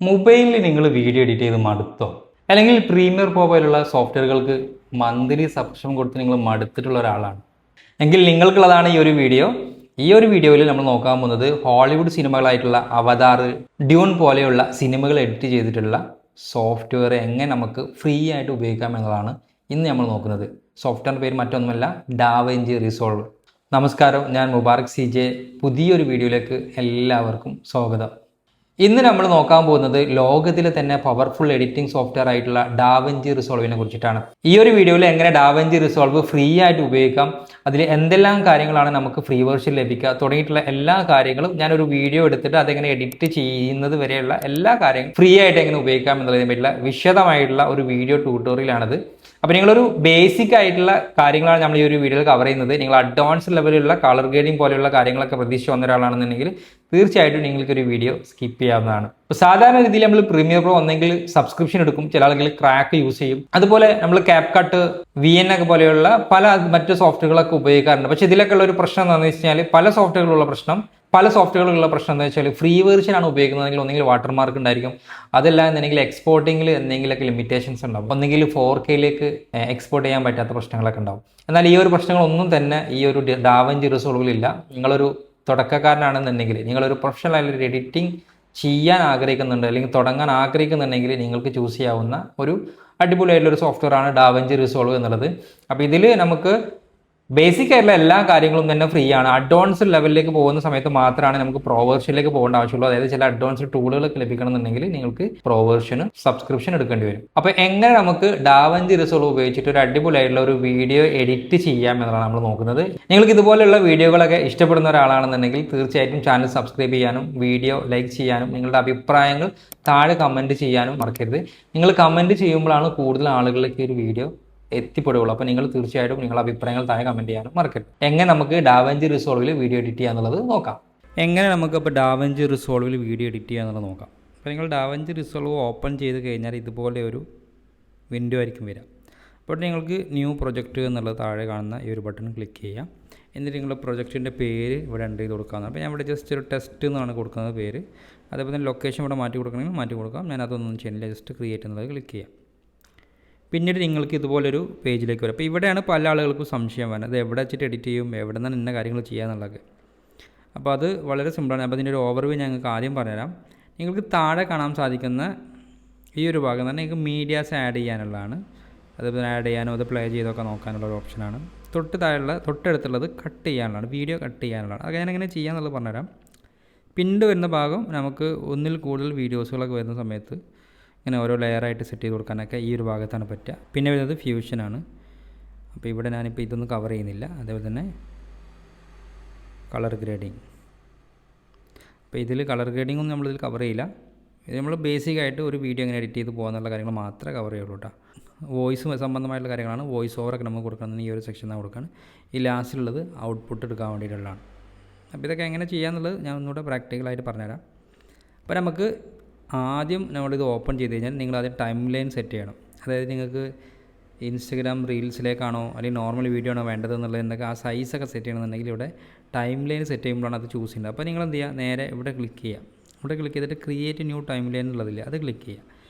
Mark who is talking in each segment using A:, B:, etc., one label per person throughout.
A: മൊബൈലിൽ നിങ്ങൾ video edit ചെയ്ത് മടുത്തോ? അല്ലെങ്കിൽ പ്രീമിയർ പ്രോ പോലുള്ള സോഫ്റ്റ്വെയറുകൾക്ക് മന്ത്ലി സബ്സ്ക്രിപ്ഷൻ കൊടുത്ത് നിങ്ങൾ മടുത്തിട്ടുള്ള ഒരാളാണ് എങ്കിൽ നിങ്ങൾക്കുള്ളതാണ് ഈ ഒരു വീഡിയോ. ഈ ഒരു വീഡിയോയിൽ നമ്മൾ നോക്കാൻ പോകുന്നത് ഹോളിവുഡ് സിനിമകളായിട്ടുള്ള അവതാർ, ഡ്യൂൺ പോലെയുള്ള സിനിമകൾ എഡിറ്റ് ചെയ്തിട്ടുള്ള സോഫ്റ്റ്വെയർ എങ്ങനെ നമുക്ക് ഫ്രീ ആയിട്ട് ഉപയോഗിക്കാം എന്നതാണ് ഇന്ന് നമ്മൾ നോക്കുന്നത്. സോഫ്റ്റ്വെയറിൻ്റെ പേര് മറ്റൊന്നുമല്ല, ഡാവിഞ്ചി റിസോൾവ്. നമസ്കാരം, ഞാൻ മുബാറക് CJ. പുതിയൊരു വീഡിയോയിലേക്ക് എല്ലാവർക്കും സ്വാഗതം. ഇന്ന് നമ്മൾ നോക്കാൻ പോകുന്നത് ലോകത്തിലെ തന്നെ പവർഫുൾ എഡിറ്റിംഗ് സോഫ്റ്റ്വെയർ ആയിട്ടുള്ള ഡാവിഞ്ചി റിസോൾവിനെ കുറിച്ചിട്ടാണ്. ഈ ഒരു വീഡിയോയിൽ എങ്ങനെ ഡാവിഞ്ചി റിസോൾവ് ഫ്രീ ആയിട്ട് ഉപയോഗിക്കാം, അതിൽ എന്തെല്ലാം കാര്യങ്ങളാണ് നമുക്ക് ഫ്രീ വേർഷൻ ലഭിക്കുക തുടങ്ങിയിട്ടുള്ള എല്ലാ കാര്യങ്ങളും ഞാനൊരു വീഡിയോ എടുത്തിട്ട് അതെങ്ങനെ എഡിറ്റ് ചെയ്യുന്നത് വരെയുള്ള എല്ലാ കാര്യങ്ങളും ഫ്രീ ആയിട്ട് എങ്ങനെ ഉപയോഗിക്കാം എന്നുള്ളതിനെ പറ്റിയുള്ള വിശദമായിട്ടുള്ള ഒരു വീഡിയോ ട്യൂട്ടോറിയലാണിത്. അപ്പോൾ നിങ്ങളൊരു ബേസിക് ആയിട്ടുള്ള കാര്യങ്ങളാണ് നമ്മൾ ഈ ഒരു വീഡിയോയിൽ കവർ ചെയ്യുന്നത്. നിങ്ങൾ അഡ്വാൻസ് ലെവലിലുള്ള കളർ ഗ്രേഡിംഗ് പോലെയുള്ള കാര്യങ്ങളൊക്കെ പ്രതീക്ഷിച്ച് വന്ന ഒരാളാണെന്നുണ്ടെങ്കിൽ തീർച്ചയായിട്ടും നിങ്ങൾക്കൊരു വീഡിയോ സ്കിപ്പ് ചെയ്യാവുന്നതാണ്. ഇപ്പോൾ സാധാരണ രീതിയിൽ നമ്മൾ പ്രീമിയർ പ്രോ ഒന്നെങ്കിൽ സബ്സ്ക്രിപ്ഷൻ എടുക്കും, ചില ആളുകൾ ക്രാക്ക് യൂസ് ചെയ്യും. അതുപോലെ നമ്മൾ ക്യാപ് കട്ട്, VN ഒക്കെ പോലെയുള്ള പല മറ്റ് സോഫ്റ്റ്വെയറുകളൊക്കെ ഉപയോഗിക്കാറുണ്ട്. പക്ഷേ ഇതിലൊക്കെ ഉള്ള ഒരു പ്രശ്നം എന്താണെന്ന് വെച്ച് കഴിഞ്ഞാൽ പല സോഫ്റ്റ്വെയറുകളുള്ള പ്രശ്നം എന്താ വെച്ചാൽ ഫ്രീ വേർഷൻ ആണ് ഉപയോഗിക്കുന്നതെങ്കിൽ ഒന്നെങ്കിൽ വാട്ടർമാർക്ക് ഉണ്ടായിരിക്കും, അതല്ല എന്നുണ്ടെങ്കിൽ എക്സ്പോർട്ടിങ്ങിൽ എന്തെങ്കിലുമൊക്കെ ലിമിറ്റേഷൻസ് ഉണ്ടാവും, ഒന്നെങ്കിൽ 4Kയിലേക്ക് എക്സ്പോർട്ട് ചെയ്യാൻ പറ്റാത്ത പ്രശ്നങ്ങളൊക്കെ ഉണ്ടാവും. എന്നാൽ ഈ ഒരു പ്രശ്നങ്ങളൊന്നും തന്നെ ഈ ഒരു ഡാവിഞ്ചി റിസോൾവിലില്ല. നിങ്ങളൊരു തുടക്കക്കാരനാണെന്നുണ്ടെങ്കിൽ, നിങ്ങളൊരു പ്രൊഫഷണൽ ആയിട്ട് എഡിറ്റിംഗ് ചെയ്യാൻ ആഗ്രഹിക്കുന്നുണ്ട് അല്ലെങ്കിൽ തുടങ്ങാൻ ആഗ്രഹിക്കുന്നുണ്ടെങ്കിൽ നിങ്ങൾക്ക് ചൂസ് ചെയ്യാവുന്ന ഒരു അടിപൊളിയായിട്ടുള്ളൊരു സോഫ്റ്റ്വെയർ ആണ് ഡാവിഞ്ചി റിസോൾവ് എന്നുള്ളത്. അപ്പോൾ ഇതിൽ നമുക്ക് ബേസിക് ആയിട്ടുള്ള എല്ലാ കാര്യങ്ങളും തന്നെ ഫ്രീ ആണ്. അഡ്വാൻസ് ലെവലിലേക്ക് പോകുന്ന സമയത്ത് മാത്രമാണ് നമുക്ക് പ്രോ വേർഷനിലേക്ക് പോകേണ്ട ആവശ്യമുള്ളൂ. അതായത് ചില അഡ്വാൻസ് ടൂളുകളൊക്കെ ലഭിക്കണമെന്നുണ്ടെങ്കിൽ നിങ്ങൾക്ക് പ്രോ വേർഷന് സബ്സ്ക്രിപ്ഷൻ എടുക്കേണ്ടി വരും. അപ്പോൾ എങ്ങനെ നമുക്ക് ഡാവിഞ്ചി റിസോൾവ് ഉപയോഗിച്ചിട്ട് ഒരു അടിപൊളിയായിട്ടുള്ള ഒരു വീഡിയോ എഡിറ്റ് ചെയ്യാം എന്നതാണ് നമ്മൾ നോക്കുന്നത്. നിങ്ങൾക്ക് ഇതുപോലെയുള്ള വീഡിയോകളൊക്കെ ഇഷ്ടപ്പെടുന്ന ഒരാളാണെന്നുണ്ടെങ്കിൽ തീർച്ചയായിട്ടും ചാനൽ സബ്സ്ക്രൈബ് ചെയ്യാനും വീഡിയോ ലൈക്ക് ചെയ്യാനും നിങ്ങളുടെ അഭിപ്രായങ്ങൾ താഴെ കമൻറ്റ് ചെയ്യാനും മറക്കരുത്. നിങ്ങൾ കമൻറ്റ് ചെയ്യുമ്പോഴാണ് കൂടുതൽ ആളുകളിലേക്ക് ഒരു വീഡിയോ എത്തിപ്പെടുകയുള്ളൂ. അപ്പോൾ നിങ്ങൾ തീർച്ചയായിട്ടും നിങ്ങളുടെ അഭിപ്രായങ്ങൾ താഴെ കമൻറ്റ് ചെയ്യാനും മറക്കരുത്. എങ്ങനെ നമുക്ക് ഡാവിഞ്ചി റിസോൾവിൽ വീഡിയോ എഡിറ്റ് ചെയ്യുക എന്നുള്ളത് നോക്കാം. എങ്ങനെ നമുക്കപ്പോൾ ഡാവിഞ്ചി റിസോൾവിൽ വീഡിയോ എഡിറ്റ് ചെയ്യുക എന്നുള്ളത് നോക്കാം. അപ്പോൾ നിങ്ങൾ ഡാവിഞ്ചി റിസോൾവ് ഓപ്പൺ ചെയ്ത് കഴിഞ്ഞാൽ ഇതുപോലെ ഒരു വിൻഡോ ആയിരിക്കും വരിക. അപ്പോൾ നിങ്ങൾക്ക് ന്യൂ പ്രൊജക്റ്റ് എന്നുള്ളത് താഴെ കാണുന്ന ഈ ഒരു ബട്ടൺ ക്ലിക്ക് ചെയ്യാം. എന്നിട്ട് നിങ്ങളുടെ പ്രൊജക്റ്റിൻ്റെ പേര് ഇവിടെ എൻ്റർ ചെയ്ത് കൊടുക്കാവുന്നതാണ്. അപ്പോൾ ഞാൻ ഇവിടെ ജസ്റ്റ് ഒരു ടെസ്റ്റ് എന്നാണ് കൊടുക്കുന്നത് പേര്. അതേപോലെ തന്നെ ലൊക്കേഷൻ ഇവിടെ മാറ്റി കൊടുക്കണമെങ്കിൽ മാറ്റി കൊടുക്കാം. ഞാൻ അതൊന്നും ചെയ്യുന്നില്ല, ജസ്റ്റ് ക്രിയേറ്റ് എന്നുള്ളത് ക്ലിക്ക് ചെയ്യാം. പിന്നീട് നിങ്ങൾക്ക് ഇതുപോലൊരു പേജിലേക്ക് വരും. അപ്പോൾ ഇവിടെയാണ് പല ആളുകൾക്കും സംശയം വരുന്നത്, അത് എവിടെ വെച്ചിട്ട് എഡിറ്റ് ചെയ്യും, എവിടെ നിന്നാണ് ഇന്ന കാര്യങ്ങൾ ചെയ്യാന്നുള്ളത്. അപ്പോൾ അത് വളരെ സിമ്പിളാണ്. അപ്പോൾ അതിൻ്റെ ഒരു ഓവർവ്യൂ ഞങ്ങൾക്ക് ആദ്യം പറഞ്ഞുതരാം. നിങ്ങൾക്ക് താഴെ കാണാൻ സാധിക്കുന്ന ഈ ഒരു ഭാഗം തന്നെ നിങ്ങൾക്ക് മീഡിയാസ് ആഡ് ചെയ്യാനുള്ളതാണ്. അതുപോലെ ആഡ് ചെയ്യാനോ അത് പ്ലേ ചെയ്തൊക്കെ നോക്കാനുള്ള ഒരു ഓപ്ഷനാണ്. തൊട്ടടുത്തുള്ളത് കട്ട് ചെയ്യാനുള്ളതാണ്, വീഡിയോ കട്ട് ചെയ്യാനുള്ളതാണ്. അത് ഞാൻ എങ്ങനെ ചെയ്യാന്നുള്ളത് പറഞ്ഞുതരാം. പിന്നീട് വരുന്ന ഭാഗം നമുക്ക് ഒന്നിൽ കൂടുതൽ വീഡിയോസുകളൊക്കെ വരുന്ന സമയത്ത് ഇങ്ങനെ ഓരോ ലെയറായിട്ട് സെറ്റ് ചെയ്ത് കൊടുക്കാനൊക്കെ ഈ ഒരു ഭാഗത്താണ് പറ്റുക. പിന്നെ വരുന്നത് ഫ്യൂഷനാണ്. അപ്പോൾ ഇവിടെ ഞാനിപ്പോൾ ഇതൊന്നും കവർ ചെയ്യുന്നില്ല. അതേപോലെ തന്നെ കളർ ഗ്രേഡിങ്. അപ്പോൾ ഇതിൽ കളർ ഗ്രേഡിംഗ് ഒന്നും നമ്മളിതിൽ കവർ ചെയ്യില്ല. ഇത് നമ്മൾ ബേസിക്കായിട്ട് ഒരു വീഡിയോ എങ്ങനെ എഡിറ്റ് ചെയ്ത് പോകാന്നുള്ള കാര്യങ്ങൾ മാത്രമേ കവർ ചെയ്യുള്ളൂ കേട്ടോ. വോയിസ് സംബന്ധമായിട്ടുള്ള കാര്യങ്ങളാണ്. വോയിസ് ഓവറൊക്കെ നമുക്ക് കൊടുക്കണമെന്ന് ഈ ഒരു സെക്ഷനാണ് കൊടുക്കുകയാണ്. ഈ ലാസ്റ്റിലുള്ളത് ഔട്ട്പുട്ട് എടുക്കാൻ വേണ്ടിയിട്ടുള്ളതാണ്. അപ്പോൾ ഇതൊക്കെ എങ്ങനെ ചെയ്യാമെന്നുള്ളത് ഞാൻ ഒന്നുകൂടെ പ്രാക്ടിക്കലായിട്ട് പറഞ്ഞുതരാം. അപ്പോൾ നമുക്ക് ആദ്യം നമ്മളിത് ഓപ്പൺ ചെയ്ത് കഴിഞ്ഞാൽ നിങ്ങൾ ആദ്യം ടൈം ലൈൻ സെറ്റ് ചെയ്യണം. അതായത് നിങ്ങൾക്ക് ഇൻസ്റ്റഗ്രാം റീൽസിലേക്കാണോ അല്ലെങ്കിൽ നോർമൽ വീഡിയോ ആണോ വേണ്ടത് എന്നുള്ളതിൻ്റെയൊക്കെ ആ സൈസൊക്കെ സെറ്റ് ചെയ്യണമെന്നുണ്ടെങ്കിൽ ഇവിടെ ടൈം ലൈൻ സെറ്റ് ചെയ്യുമ്പോഴാണ് അത് ചൂസ് ചെയ്യുന്നത്. അപ്പോൾ നിങ്ങൾ എന്ത് ചെയ്യുക, നേരെ ഇവിടെ ക്ലിക്ക് ചെയ്യുക. ഇവിടെ ക്ലിക്ക് ചെയ്തിട്ട് ക്രിയേറ്റ് ന്യൂ ടൈം ലൈൻ എന്നുള്ളതില്ല, അത് ക്ലിക്ക് ചെയ്യുക.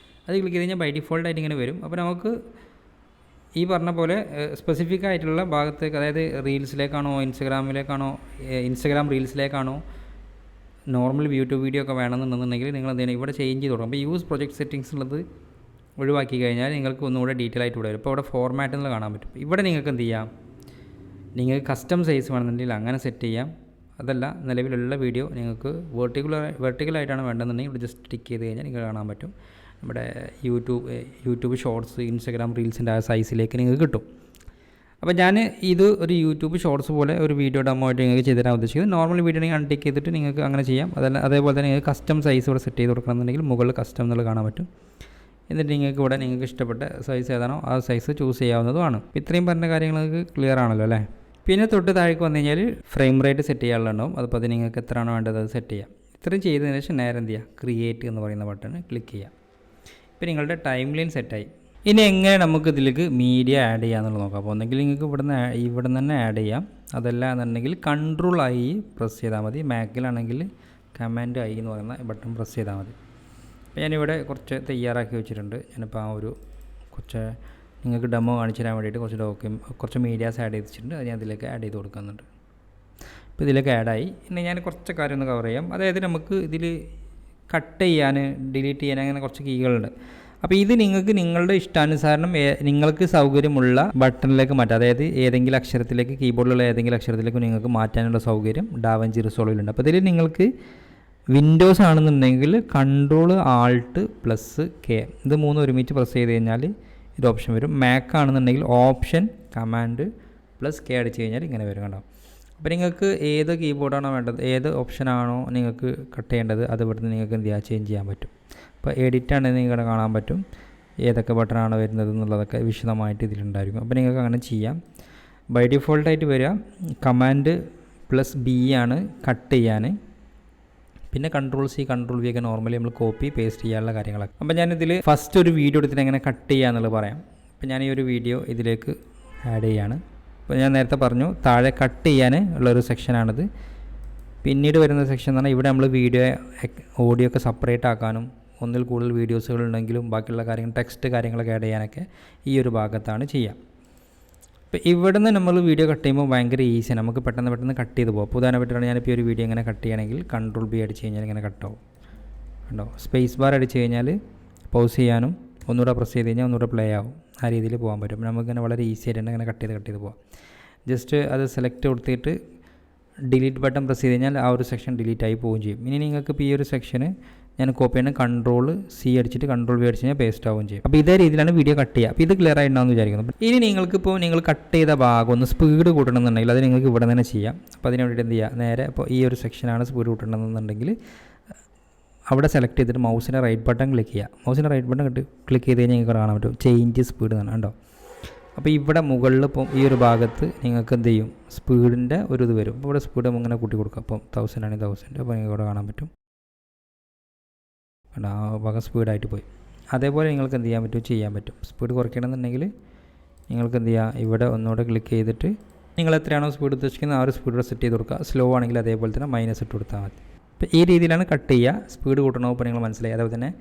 A: അത് ക്ലിക്ക് ചെയ്ത് കഴിഞ്ഞാൽ ബൈ ഡിഫോൾട്ടായിട്ട് ഇങ്ങനെ വരും. അപ്പോൾ നമുക്ക് ഈ പറഞ്ഞ പോലെ സ്പെസിഫിക് ആയിട്ടുള്ള ഭാഗത്തേക്ക്, അതായത് റീൽസിലേക്കാണോ ഇൻസ്റ്റഗ്രാം റീൽസിലേക്കാണോ നോർമൽ യൂട്യൂബ് വീഡിയോ ഒക്കെ വേണമെന്നുണ്ടെന്നുണ്ടെങ്കിൽ നിങ്ങൾ എന്ത് ചെയ്യണം, ഇവിടെ ചേഞ്ച് ചെയ്ത് കൊടുക്കും. അപ്പോൾ യൂസ് പ്രൊജക്ട് സെറ്റിങ്സ് ഉള്ളത് ഒഴിവാക്കി കഴിഞ്ഞാൽ നിങ്ങൾക്ക് ഒന്നുകൂടെ ഡീറ്റെയിൽ ആയിട്ട് ഇവിടെ വരും. ഇപ്പോൾ ഇവിടെ ഫോർമാറ്റ് എന്ന് കാണാൻ പറ്റും. ഇവിടെ നിങ്ങൾക്ക് എന്ത് ചെയ്യാം, നിങ്ങൾക്ക് കസ്റ്റം സൈസ് വേണമെന്നുണ്ടെങ്കിൽ അങ്ങനെ സെറ്റ് ചെയ്യാം. അതല്ല നിലവിലുള്ള വീഡിയോ നിങ്ങൾക്ക് വെർട്ടിക്കലായിട്ടാണ് വേണ്ടതെന്നുണ്ടെങ്കിൽ ഇവിടെ ജസ്റ്റ് ടിക്ക് ചെയ്ത് കഴിഞ്ഞാൽ നിങ്ങൾക്ക് കാണാൻ പറ്റും. നമ്മുടെ യൂട്യൂബ് ഷോർട്സ്, ഇൻസ്റ്റഗ്രാം റീൽസിൻ്റെ ആ സൈസിലേക്ക് നിങ്ങൾക്ക് കിട്ടും. അപ്പോൾ ഞാൻ ഇത് ഒരു യൂട്യൂബ് ഷോർട്സ് പോലെ ഒരു വീഡിയോ ഡെമോ ആയിട്ട് നിങ്ങൾക്ക് ചെയ്ത് തരാൻ ഉദ്ദേശിക്കുന്നത്. നോർമൽ വീഡിയോ നിങ്ങൾ അൺടിക്ക് ചെയ്തിട്ട് നിങ്ങൾക്ക് അങ്ങനെ ചെയ്യാം. അതേപോലെ തന്നെ നിങ്ങൾക്ക് കസ്റ്റം സൈസ് ഇവിടെ സെറ്റ് ചെയ്ത് കൊടുക്കണമെന്നുണ്ടെങ്കിൽ മുകളിൽ കസ്റ്റം എന്നുള്ളത് കാണാൻ പറ്റും. എന്നിട്ട് നിങ്ങൾക്ക് ഇഷ്ടപ്പെട്ട സൈസ് ഏതാണോ ആ സൈസ് ചൂസ് ചെയ്യാവുന്നതുമാണ്. ഇത്രയും പറഞ്ഞ കാര്യങ്ങൾ നിങ്ങൾക്ക് ക്ലിയർ ആണല്ലോ അല്ലേ. പിന്നെ തൊട്ട് താഴേക്ക് വന്നു കഴിഞ്ഞാൽ ഫ്രെയിം റേറ്റ് സെറ്റ് ചെയ്യാനുണ്ടാവും. അതിപ്പോൾ അത് നിങ്ങൾക്ക് എത്രയാണോ വേണ്ടത് അത് സെറ്റ് ചെയ്യാം. ഇത്രയും ചെയ്തതിന് ശേഷം നേരെ എന്ത് ചെയ്യുക, ക്രിയേറ്റ് എന്ന് പറയുന്ന ബട്ടൺ ക്ലിക്ക് ചെയ്യുക. ഇപ്പോൾ നിങ്ങളുടെ ടൈം ലൈൻ സെറ്റായി. ഇനി എങ്ങനെ നമുക്ക് ഇതിലേക്ക് മീഡിയ ആഡ് ചെയ്യാമെന്നുള്ളത് നോക്കാം. അപ്പോൾ ഒന്നെങ്കിൽ നിങ്ങൾക്ക് ഇവിടെ നിന്ന് തന്നെ ആഡ് ചെയ്യാം. അതല്ല എന്നുണ്ടെങ്കിൽ Ctrl+I പ്രസ് ചെയ്താൽ മതി. മാക്കിലാണെങ്കിൽ Command I എന്ന് പറയുന്ന ബട്ടൺ പ്രസ് ചെയ്താൽ മതി. അപ്പോൾ ഞാനിവിടെ കുറച്ച് തയ്യാറാക്കി വെച്ചിട്ടുണ്ട്. ഞാനിപ്പോൾ ആ ഒരു കുറച്ച് നിങ്ങൾക്ക് ഡെമോ കാണിച്ചു തരാൻ വേണ്ടിയിട്ട് കുറച്ച് മീഡിയാസ് ആഡ് ചെയ്തിട്ടുണ്ട്. അത് ഞാൻ ഇതിലേക്ക് ആഡ് ചെയ്ത് കൊടുക്കുന്നുണ്ട്. അപ്പോൾ ഇതിലേക്ക് ആഡായി. ഇനി ഞാൻ കുറച്ച് കാര്യം ഒന്ന് കവർ ചെയ്യാം. അതായത് നമുക്ക് ഇതിൽ കട്ട് ചെയ്യാൻ, ഡിലീറ്റ് ചെയ്യാൻ അങ്ങനെ കുറച്ച് കീകളുണ്ട്. അപ്പോൾ ഇത് നിങ്ങൾക്ക് നിങ്ങളുടെ ഇഷ്ടാനുസാരണം നിങ്ങൾക്ക് സൗകര്യമുള്ള ബട്ടണിലേക്ക് മാറ്റാം. അതായത് ഏതെങ്കിലും അക്ഷരത്തിലേക്ക്, കീബോർഡിലുള്ള ഏതെങ്കിലും അക്ഷരത്തിലേക്ക് നിങ്ങൾക്ക് മാറ്റാനുള്ള സൗകര്യം ഡാവിഞ്ചി റിസോൾവിലുണ്ട്. അപ്പോൾ ഇതിൽ നിങ്ങൾക്ക് വിൻഡോസ് ആണെന്നുണ്ടെങ്കിൽ Ctrl+Alt+K ഇത് മൂന്നും ഒരുമിച്ച് പ്രസ് ചെയ്ത് കഴിഞ്ഞാൽ ഇത് ഓപ്ഷൻ വരും. മാക് ആണെന്നുണ്ടെങ്കിൽ ഓപ്ഷൻ Command+K അടിച്ച് കഴിഞ്ഞാൽ ഇങ്ങനെ വരും. കണ്ടോ? അപ്പോൾ നിങ്ങൾക്ക് ഏത് കീബോർഡാണോ വേണ്ടത്, ഏത് ഓപ്ഷനാണോ നിങ്ങൾക്ക് കട്ട് ചെയ്യേണ്ടത്, അത് ഇവിടുന്ന് നിങ്ങൾക്ക് എന്ത് ചെയ്യാം, ചേഞ്ച് ചെയ്യാൻ പറ്റും. ഇപ്പോൾ എഡിറ്റ് ആണെങ്കിൽ നിങ്ങൾക്ക് കാണാൻ പറ്റും ഏതൊക്കെ ബട്ടണാണ് വരുന്നത് എന്നുള്ളതൊക്കെ വിശദമായിട്ട് ഇതിലുണ്ടായിരിക്കും. അപ്പോൾ നിങ്ങൾക്ക് അങ്ങനെ ചെയ്യാം. ബൈ ഡിഫോൾട്ടായിട്ട് വരിക Command+B ആണ് കട്ട് ചെയ്യാൻ. പിന്നെ Ctrl+C Ctrl+V ഒക്കെ നോർമലി നമ്മൾ കോപ്പി പേസ്റ്റ് ചെയ്യാനുള്ള കാര്യങ്ങളൊക്കെ. അപ്പോൾ ഞാനിതിൽ ഫസ്റ്റ് ഒരു വീഡിയോ എടുത്തിട്ട് എങ്ങനെ കട്ട് ചെയ്യുക എന്നുള്ളത് പറയാം. അപ്പോൾ ഞാൻ ഈ ഒരു വീഡിയോ ഇതിലേക്ക് ആഡ് ചെയ്യാണ്. അപ്പോൾ ഞാൻ നേരത്തെ പറഞ്ഞു താഴെ കട്ട് ചെയ്യാൻ ഉള്ളൊരു സെക്ഷനാണിത്. പിന്നീട് വരുന്ന സെക്ഷൻ എന്ന് പറഞ്ഞാൽ ഇവിടെ നമ്മൾ ഓഡിയോ ഒക്കെ സെപ്പറേറ്റ് ആക്കാനും ഒന്നിൽ കൂടുതൽ വീഡിയോസുകൾ ഉണ്ടെങ്കിലും ബാക്കിയുള്ള കാര്യങ്ങൾ ടെക്സ്റ്റ് കാര്യങ്ങളൊക്കെ ആഡ് ചെയ്യാനൊക്കെ ഈ ഒരു ഭാഗത്താണ് ചെയ്യുക. അപ്പോൾ ഇവിടെ നിന്ന് നമ്മൾ വീഡിയോ കട്ട് ചെയ്യുമ്പോൾ ഭയങ്കര ഈസിയാണ്, നമുക്ക് പെട്ടെന്ന് കട്ട് ചെയ്ത് പോകും. അപ്പോൾ ഉദാഹരണമായിട്ടാണ് ഞാനിപ്പോൾ ഒരു വീഡിയോ ഇങ്ങനെ കട്ട് ചെയ്യണമെങ്കിൽ Ctrl+B അടിച്ച് കഴിഞ്ഞാൽ ഇങ്ങനെ കട്ടാവും. കണ്ടോ? സ്പേസ് ബാർ അടിച്ച് കഴിഞ്ഞാൽ പൗസ് ചെയ്യാനും ഒന്നുകൂടെ പ്രസ് ചെയ്ത് കഴിഞ്ഞാൽ ഒന്നുകൂടെ പ്ലേ ആവും. ആ രീതിയിൽ പോകാൻ പറ്റും. നമുക്കിങ്ങനെ വളരെ ഈസി ആയിട്ട് ഇങ്ങനെ കട്ട് ചെയ്ത് പോകാം. ജസ്റ്റ് അത് സെലക്ട് കൊടുത്തിട്ട് ഡിലീറ്റ് ബട്ടൺ പ്രസ് ചെയ്ത് കഴിഞ്ഞാൽ ആ ഒരു സെക്ഷൻ ഡിലീറ്റ് ആയി പോവുകയും ചെയ്യും. ഇനി നിങ്ങൾക്ക് ഇപ്പോൾ ഈ ഒരു സെക്ഷന് ഞാൻ കോപ്പി ചെയ്യണം, Ctrl+C അടിച്ചിട്ട് Ctrl+V അടിച്ച് കഴിഞ്ഞാൽ പേസ്റ്റ് ആവുകയും ചെയ്യും. അപ്പോൾ ഇതേ രീതിയിലാണ് വീഡിയോ കട്ട് ചെയ്യുക. അപ്പോൾ ഇത് ക്ലിയർ ആയിട്ടുണ്ടാവുമെന്ന് വിചാരിക്കുന്നു. ഇനി നിങ്ങൾക്കിപ്പോൾ നിങ്ങൾ കട്ട് ചെയ്ത ഭാഗം ഒന്ന് സ്പീഡ് കൂട്ടണമെന്നുണ്ടെങ്കിൽ അത് നിങ്ങൾക്ക് ഇവിടെ തന്നെ ചെയ്യാം. അപ്പോൾ അതിന് വേണ്ടിയിട്ട് എന്ത് ചെയ്യുക, നേരെ ഇപ്പോൾ ഈ ഒരു സെക്ഷനാണ് സ്പീഡ് കൂട്ടണമെന്നുണ്ടെങ്കിൽ അവിടെ സെലക്ട് ചെയ്തിട്ട് മൗസിൻ്റെ റൈറ്റ് ബട്ടൺ ക്ലിക്ക് ചെയ്യുക. മൗസിൻ്റെ റൈറ്റ് ബട്ടൺ ക്ലിക്ക് ചെയ്ത് കഴിഞ്ഞാൽ നിങ്ങൾക്ക് കാണാൻ പറ്റും ചേഞ്ച് സ്പീഡ് എന്നാണ്. കണ്ടോ? അപ്പോൾ ഇവിടെ മുകളിൽ ഇപ്പം ഈ ഒരു ഭാഗത്ത് നിങ്ങൾക്ക് എന്ത് ചെയ്യും, സ്പീഡിൻ്റെ ഒരു ഇത് വരും. അപ്പോൾ ഇവിടെ സ്പീഡ് ഇങ്ങനെ കൂട്ടി കൊടുക്കുക. അപ്പം 1000 ആണെങ്കിൽ 1000. അപ്പോൾ നിങ്ങൾക്ക് ഇവിടെ കാണാൻ പറ്റും. ആ ഭാഗം സ്പീഡായിട്ട് പോയി. അതേപോലെ നിങ്ങൾക്ക് എന്ത് ചെയ്യാൻ പറ്റും. സ്പീഡ് കുറയ്ക്കണമെന്നുണ്ടെങ്കിൽ നിങ്ങൾക്ക് എന്ത് ചെയ്യുക, ഇവിടെ ഒന്നുകൂടെ ക്ലിക്ക് ചെയ്തിട്ട് നിങ്ങൾ എത്രയാണോ സ്പീഡ് ഉദ്ദേശിക്കുന്നത് ആ ഒരു സ്പീഡ് സെറ്റ് ചെയ്ത് കൊടുക്കുക. സ്ലോ ആണെങ്കിൽ അതേപോലെ തന്നെ മൈനസ് ഇട്ട് കൊടുത്താൽ മതി. അപ്പോൾ ഈ രീതിയിലാണ് കട്ട് ചെയ്യുക. സ്പീഡ് കൂട്ടണോ ഇപ്പോൾ നിങ്ങൾ മനസ്സിലായി. അതേപോലെ തന്നെ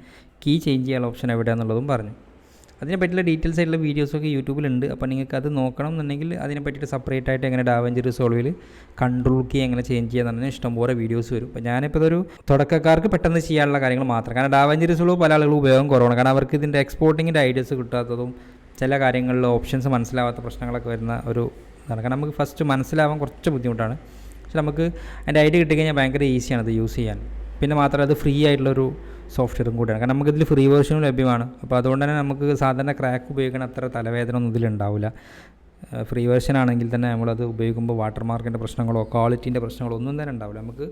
A: കീ ചേഞ്ച് ചെയ്യാനുള്ള ഓപ്ഷൻ എവിടെയാണെന്നുള്ളതും പറഞ്ഞു. അതിനെ പറ്റിയുള്ള ഡീറ്റെയിൽസ് ആയിട്ടുള്ള വീഡിയോസൊക്കെ യൂട്യൂബിലുണ്ട്. അപ്പോൾ നിങ്ങൾക്ക് അത് നോക്കണം എന്നുണ്ടെങ്കിൽ അതിനെ പറ്റിയിട്ട് സെപ്പറേറ്റ് ആയിട്ട് എങ്ങനെ ഡാവിഞ്ചി റിസോൾവിൽ Ctrl കീ എങ്ങനെ ചേഞ്ച് ചെയ്യാന്ന് പറഞ്ഞാൽ ഇഷ്ടംപോലെ വീഡിയോസ് വരും. അപ്പോൾ ഞാനിപ്പോൾ ഇതൊരു തുടക്കക്കാർക്ക് പെട്ടെന്ന് ചെയ്യാനുള്ള കാര്യങ്ങൾ മാത്രം. കാരണം ഡാവിഞ്ചി റിസോൾവ് പല ആളുകളും ഉപയോഗം കുറവാണ്. കാരണം അവർക്ക് ഇതിൻ്റെ എക്സ്പോർട്ടിങ്ങിൻ്റെ ഐഡിയാസ് കിട്ടാത്തതും ചില കാര്യങ്ങളിൽ ഓപ്ഷൻസ് മനസ്സിലാവാത്ത പ്രശ്നങ്ങളൊക്കെ വരുന്ന ഒരു ഇതാണ്. കാരണം നമുക്ക് ഫസ്റ്റ് മനസ്സിലാവാൻ കുറച്ച് ബുദ്ധിമുട്ടാണ്. പക്ഷെ നമുക്ക് അതിൻ്റെ ഐഡിയ കിട്ടിക്കഴിഞ്ഞാൽ ഭയങ്കര ഈസിയാണ് അത് യൂസ് ചെയ്യാൻ. പിന്നെ മാത്രമല്ല അത് ഫ്രീ ആയിട്ടുള്ളൊരു സോഫ്റ്റ്വെയറും കൂടിയാണ്. കാരണം നമുക്കിതിൽ ഫ്രീ വേർഷനും ലഭ്യമാണ്. അപ്പോൾ അതുകൊണ്ട് തന്നെ നമുക്ക് സാധാരണ ക്രാക്ക് ഉപയോഗിക്കുന്ന അത്ര തലവേദന ഒന്നും ഇതിലുണ്ടാവില്ല. ഫ്രീ വേർഷൻ ആണെങ്കിൽ തന്നെ നമ്മളത് ഉപയോഗിക്കുമ്പോൾ വാട്ടർമാർക്കിൻ്റെ പ്രശ്നങ്ങളോ ക്വാളിറ്റീൻ്റെ പ്രശ്നങ്ങളോ ഒന്നും തന്നെ ഉണ്ടാവില്ല. നമുക്ക്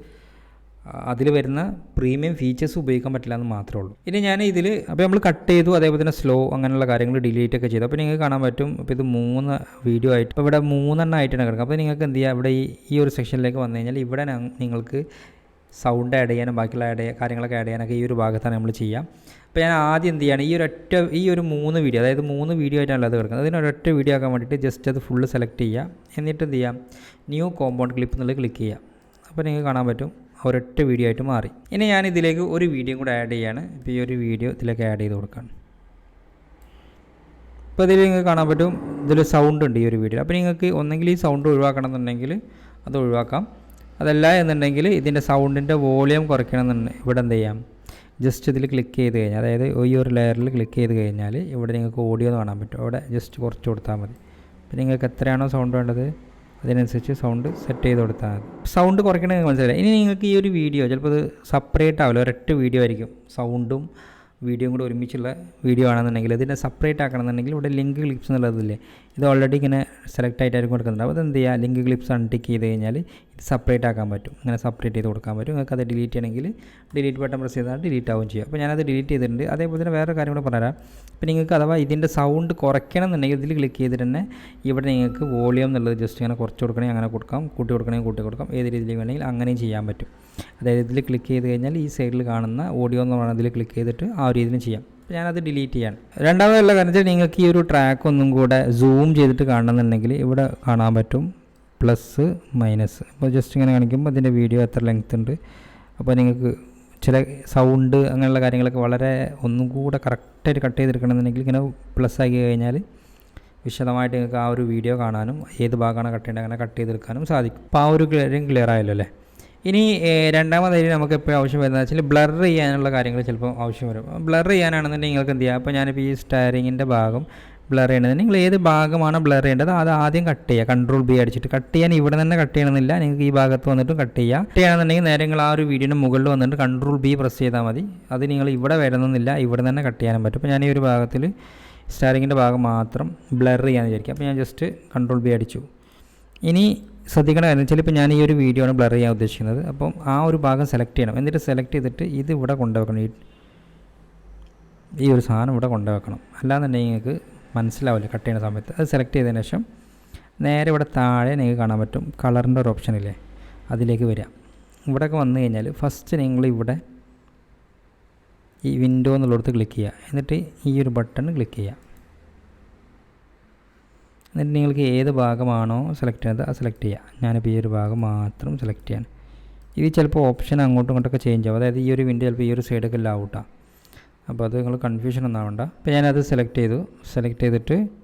A: അതിൽ വരുന്ന പ്രീമിയം ഫീച്ചേഴ്സ് ഉപയോഗിക്കാൻ പറ്റില്ല എന്ന് മാത്രമേ ഉള്ളൂ. ഇനി ഞാൻ ഇതിൽ അപ്പോൾ നമ്മൾ കട്ട് ചെയ്തു, അതേപോലെ തന്നെ സ്ലോ അങ്ങനെയുള്ള കാര്യങ്ങൾ ഡിലീറ്റ് ഒക്കെ ചെയ്തു. അപ്പോൾ നിങ്ങൾക്ക് കാണാൻ പറ്റും ഇപ്പോൾ ഇത് 3 വീഡിയോ ആയിട്ട് ഇപ്പോൾ ഇവിടെ 3 ആയിട്ടാണ് കിടക്കുക. അപ്പോൾ നിങ്ങൾക്ക് എന്ത് ചെയ്യുക, ഇവിടെ ഈ ഒരു സെക്ഷനിലേക്ക് വന്നു കഴിഞ്ഞാൽ ഇവിടെ നിങ്ങൾക്ക് സൗണ്ട് ആഡ് ചെയ്യാനും ബാക്കിയുള്ള കാര്യങ്ങളൊക്കെ ആഡ് ചെയ്യാനൊക്കെ ഈ ഒരു ഭാഗത്താണ് നമ്മൾ ചെയ്യുക. അപ്പോൾ ഞാൻ ആദ്യം എന്ത് ചെയ്യാണ്, ഈ ഒരു 3 വീഡിയോ, അതായത് 3 വീഡിയോ ആയിട്ടാണ് അത് കിടക്കുന്നത്. അതിനൊരൊറ്റ വീഡിയോ ആക്കാൻ വേണ്ടിയിട്ട് ജസ്റ്റ് അത് ഫുള്ള് സെലക്ട് ചെയ്യുക. എന്നിട്ട് എന്ത് ചെയ്യാം, ന്യൂ കോമ്പൗണ്ട് ക്ലിപ്പ് എന്നുള്ളത് ക്ലിക്ക് ചെയ്യുക. അപ്പോൾ നിങ്ങൾക്ക് കാണാൻ പറ്റും ഒരൊറ്റ വീഡിയോ ആയിട്ട് മാറി. ഇനി ഞാൻ ഇതിലേക്ക് ഒരു വീഡിയോ കൂടെ ആഡ് ചെയ്യാണ്. ഇപ്പോൾ ഈ ഒരു വീഡിയോ ഇതിലേക്ക് ആഡ് ചെയ്ത് കൊടുക്കുകയാണ്. അപ്പോൾ ഇതിൽ നിങ്ങൾക്ക് കാണാൻ പറ്റും ഇതിൽ സൗണ്ട് ഉണ്ട് ഈ ഒരു വീഡിയോ. അപ്പോൾ നിങ്ങൾക്ക് ഒന്നെങ്കിൽ ഈ സൗണ്ട് ഒഴിവാക്കണം എന്നുണ്ടെങ്കിൽ അത് ഒഴിവാക്കാം. അതല്ല എന്നുണ്ടെങ്കിൽ ഇതിൻ്റെ സൗണ്ടിൻ്റെ വോളിയം കുറയ്ക്കണമെന്നുണ്ടെങ്കിൽ ഇവിടെ എന്ത് ചെയ്യാം, ജസ്റ്റ് ഇതിൽ ക്ലിക്ക് ചെയ്ത് കഴിഞ്ഞാൽ, അതായത് ഈ ഒരു ലെയറിൽ ക്ലിക്ക് ചെയ്ത് കഴിഞ്ഞാൽ ഇവിടെ നിങ്ങൾക്ക് ഓഡിയോ എന്ന് കാണാൻ പറ്റും. അവിടെ ജസ്റ്റ് കുറച്ച് കൊടുത്താൽ മതി. അപ്പോൾ നിങ്ങൾക്ക് എത്രയാണോ സൗണ്ട് വേണ്ടത് അതിനനുസരിച്ച് സൗണ്ട് സെറ്റ് ചെയ്ത് കൊടുത്താൽ മതി. സൗണ്ട് കുറയ്ക്കണമെങ്കിൽ മനസ്സിലായി. ഇനി നിങ്ങൾക്ക് ഈ ഒരു വീഡിയോ ചിലപ്പോൾ ഇത് സെപ്പറേറ്റ് ആവില്ല, ഒരൊറ്റ വീഡിയോ ആയിരിക്കും. സൗണ്ടും വീഡിയോയും കൂടെ ഒരുമിച്ചുള്ള വീഡിയോ ആണെന്നുണ്ടെങ്കിൽ ഇതിനെ സെപ്പറേറ്റ് ആക്കണമെന്നുണ്ടെങ്കിൽ ഇവിടെ ലിങ്ക് ക്ലിപ്സ് എന്നുള്ളതില്ലേ, ഇത് ഓൾറെഡി ഇങ്ങനെ സെലക്ട് ആയിട്ടായിരിക്കും കൊടുക്കുന്നുണ്ട്. അപ്പോൾ അതെന്ത് ചെയ്യുക, ലിങ്ക് ക്ലിപ്സ് അൺടിക്ക് ചെയ്ത് കഴിഞ്ഞാൽ ഇത് സെപ്പറേറ്റ് ആക്കാൻ പറ്റും. അങ്ങനെ സെപ്പറേറ്റ് ചെയ്ത് കൊടുക്കാൻ പറ്റും. നിങ്ങൾക്ക് അത് ഡിലീറ്റ് ചെയ്യണമെങ്കിൽ ഡിലീറ്റ് ബട്ടൺ പ്രസ് ചെയ്താൽ ഡിലീറ്റ് ആവുകയും ചെയ്യും. അപ്പോൾ ഞാനത് ഡിലീറ്റ് ചെയ്തിട്ടുണ്ട്. അതേപോലെ തന്നെ വേറെ കാര്യം കൂടെ പറയാം. അപ്പോൾ നിങ്ങൾക്ക് അഥവാ ഇതിൻ്റെ സൗണ്ട് കുറയ്ക്കണം എന്നുണ്ടെങ്കിൽ ഇതിൽ ക്ലിക്ക് ചെയ്തിട്ട് തന്നെ ഇവിടെ നിങ്ങൾക്ക് വോളിയം എന്നുള്ളത് ജസ്റ്റ് ഇങ്ങനെ കുറച്ച് കൊടുക്കണമെങ്കിൽ അങ്ങനെ കൊടുക്കാം, കൂട്ടി കൊടുക്കണമെങ്കിൽ കൂട്ടി കൊടുക്കാം. ഏത് രീതിയിൽ വേണമെങ്കിൽ അങ്ങനെയും ചെയ്യാൻ പറ്റും. അതായത് ഇതിൽ ക്ലിക്ക് ചെയ്ത് കഴിഞ്ഞാൽ ഈ സൈഡിൽ കാണുന്ന ഓഡിയോ എന്ന് പറയുന്നത് ഇതിൽ ക്ലിക്ക് ചെയ്തിട്ട് ആ ഒരു രീതിയിൽ ചെയ്യാം. ഞാനത് ഡിലീറ്റ് ചെയ്യാണ്. രണ്ടാമതുള്ള കാര്യം വെച്ചാൽ നിങ്ങൾക്ക് ഈ ഒരു ട്രാക്ക് ഒന്നും കൂടെ സൂം ചെയ്തിട്ട് കാണണമെന്നുണ്ടെങ്കിൽ ഇവിടെ കാണാൻ പറ്റും പ്ലസ് മൈനസ്. അപ്പോൾ ജസ്റ്റ് ഇങ്ങനെ കാണിക്കുമ്പോൾ അതിൻ്റെ വീഡിയോ എത്ര ലെങ്ത് ഉണ്ട്. അപ്പോൾ നിങ്ങൾക്ക് ചില സൗണ്ട് അങ്ങനെയുള്ള കാര്യങ്ങളൊക്കെ വളരെ ഒന്നും കൂടെ കറക്റ്റായിട്ട് കട്ട് ചെയ്തെടുക്കണമെന്നുണ്ടെങ്കിൽ ഇങ്ങനെ പ്ലസ് ആക്കി കഴിഞ്ഞാൽ വിശദമായിട്ട് നിങ്ങൾക്ക് ആ ഒരു വീഡിയോ കാണാനും ഏത് ഭാഗമാണ് കട്ട് ചെയ്യേണ്ടത് അങ്ങനെ കട്ട് ചെയ്തെടുക്കാനും സാധിക്കും. അപ്പോൾ ആ ഒരു കാര്യം ക്ലിയർ ആയല്ലോ അല്ലേ. ഇനി രണ്ടാമതായി നമുക്ക് എപ്പോഴും ആവശ്യം വരുന്നത് വെച്ചാൽ ബ്ലർ ചെയ്യാനുള്ള കാര്യങ്ങൾ ചിലപ്പോൾ ആവശ്യം വരും. ബ്ലർ ചെയ്യാനാണെന്നുണ്ടെങ്കിൽ നിങ്ങൾക്ക് എന്ത് ചെയ്യുക, അപ്പോൾ ഞാനിപ്പോൾ ഈ സ്റ്റയറിങ്ങിൻ്റെ ഭാഗം ബ്ലർ ചെയ്യേണ്ടത് നിങ്ങൾ ഏത് ഭാഗമാണ് ബ്ലർ ചെയ്യേണ്ടത് അത് ആദ്യം കട്ട് ചെയ്യുക. കൺട്രോൾ ബി അടിച്ചിട്ട് കട്ട് ചെയ്യാൻ ഇവിടെ തന്നെ കട്ട് ചെയ്യണമെന്നില്ല, നിങ്ങൾക്ക് ഈ ഭാഗത്ത് വന്നിട്ട് കട്ട് ചെയ്യുക. കട്ട് ചെയ്യണമെന്നുണ്ടെങ്കിൽ നേരെ നിങ്ങൾ ആ ഒരു വീഡിയോയുടെ മുകളിൽ വന്നിട്ട് കൺട്രോൾ ബി പ്രസ് ചെയ്താൽ മതി. അത് നിങ്ങൾ ഇവിടെ വരുന്നില്ല, ഇവിടെ തന്നെ കട്ട് ചെയ്യാനും പറ്റും. അപ്പോൾ ഞാൻ ഈ ഒരു ഭാഗത്തിൽ സ്റ്റയറിങ്ങിൻ്റെ ഭാഗം മാത്രം ബ്ലർ ചെയ്യാമെന്ന് വിചാരിക്കുക. അപ്പോൾ ഞാൻ ജസ്റ്റ് കൺട്രോൾ ബി അടിച്ചു. ഇനി ശ്രദ്ധിക്കേണ്ട കാര്യം വെച്ചാൽ ഇപ്പോൾ ഞാൻ ഈ ഒരു വീഡിയോ ആണ് ബ്ലർ ചെയ്യാൻ ഉദ്ദേശിക്കുന്നത്. അപ്പം ആ ഒരു ഭാഗം സെലക്ട് ചെയ്യണം. എന്നിട്ട് സെലക്ട് ചെയ്തിട്ട് ഇത് ഇവിടെ കൊണ്ടുവെക്കണം, ഈ ഒരു സാധനം ഇവിടെ കൊണ്ടുവെക്കണം. അല്ലാന്നുണ്ടെങ്കിൽ നിങ്ങൾക്ക് മനസ്സിലാവില്ല കട്ട് ചെയ്യുന്ന സമയത്ത്. അത് സെലക്ട് ചെയ്തതിന് ശേഷം നേരെ ഇവിടെ താഴെ നിങ്ങൾക്ക് കാണാൻ പറ്റും കളറിൻ്റെ ഒരു ഓപ്ഷൻ ഇല്ലേ, അതിലേക്ക് വരിക. ഇവിടെയൊക്കെ വന്നു കഴിഞ്ഞാൽ ഫസ്റ്റ് നിങ്ങൾ ഇവിടെ ഈ വിൻഡോ എന്നുള്ളിടത്ത് ക്ലിക്ക് ചെയ്യുക. എന്നിട്ട് ഈ ഒരു ബട്ടൺ ക്ലിക്ക് ചെയ്യുക. എന്നിട്ട് നിങ്ങൾക്ക് ഏത് ഭാഗമാണോ സെലക്ട് ചെയ്യുന്നത് അത് സെലക്ട് ചെയ്യുക. ഞാനിപ്പോൾ ഈ ഒരു ഭാഗം മാത്രം സെലക്ട് ചെയ്യാൻ. ഇത് ചിലപ്പോൾ ഓപ്ഷൻ അങ്ങോട്ടും ഇങ്ങോട്ടൊക്കെ ചേഞ്ച് ആവും. അതായത് ഈ ഒരു വിൻഡോ ചിലപ്പോൾ ഈ ഒരു സൈഡൊക്കെ എല്ലാം ഔട്ടാണ്. അപ്പോൾ അത് നിങ്ങൾ കൺഫ്യൂഷൻ ഒന്നും ആവണ്ട. അപ്പോൾ ഞാനത് സെലക്ട് ചെയ്തു. സെലക്ട് ചെയ്തിട്ട്